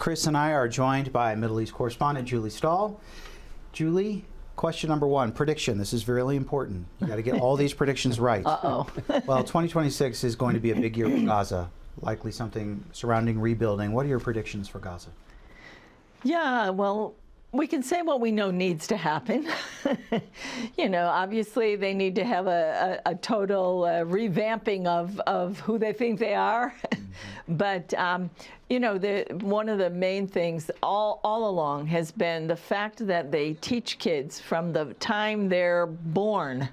Chris and I are joined by Middle East correspondent Julie Stahl. Julie, question number one, prediction. This is really important. You got to get all these predictions right. Uh-oh. Well, 2026 is going to be a big year for Gaza, likely something surrounding rebuilding. What are your predictions for Gaza? Yeah, well, we can say what we know needs to happen. You know, obviously they need to have a total revamping of who they think they are. But, you know, one of the main things all along has been the fact that they teach kids from the time they're born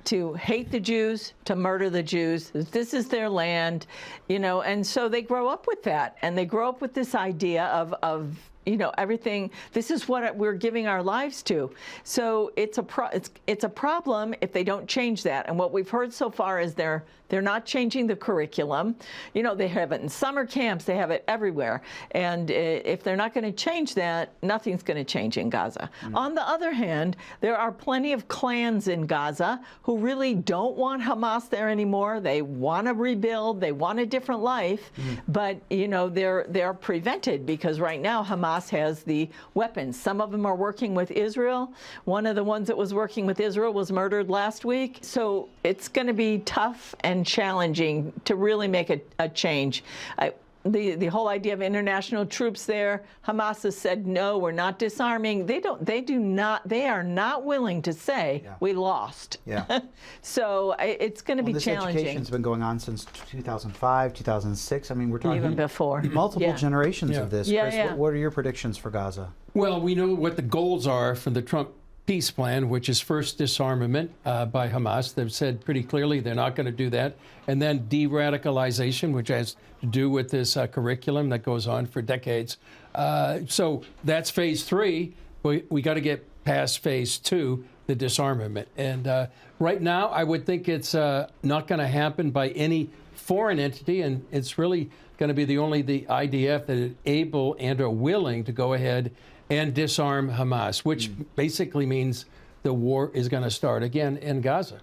to hate the Jews, to murder the Jews. This is their land, you know, and so they grow up with that. And they grow up with this idea of you know, everything, this is what we're giving our lives to. So it's a problem if they don't change that. And what we've heard so far is they're not changing the curriculum. You know, they have it in summer camps, they have it everywhere. And if they're not going to change that, nothing's going to change in Gaza. On the other hand, there are plenty of clans in Gaza who really don't want Hamas there anymore. They want to rebuild, they want a different life, but, you know, they're prevented because right now Hamas has the weapons. Some of them are working with Israel. One of the ones that was working with Israel was murdered last week. So it's going to be tough and challenging to really make a change. The whole idea of international troops there, Hamas has said, no, we're not disarming. They are not willing to say we lost. Yeah. So it's going to be challenging. This education's been going on since 2005, 2006. I mean, we're talking even before. Multiple generations of this. Yeah, Chris, what are your predictions for Gaza? Well, we know what the goals are for the Trump peace plan, which is first disarmament by Hamas. They've said pretty clearly they're not going to do that. And then de-radicalization, which has to do with this curriculum that goes on for decades. So that's phase 3. We got to get past phase 2, the disarmament. And right now, I would think it's not going to happen by any foreign entity, and it's really going to be only the IDF that is able and are willing to go ahead and disarm Hamas, which basically means the war is going to start again in Gaza.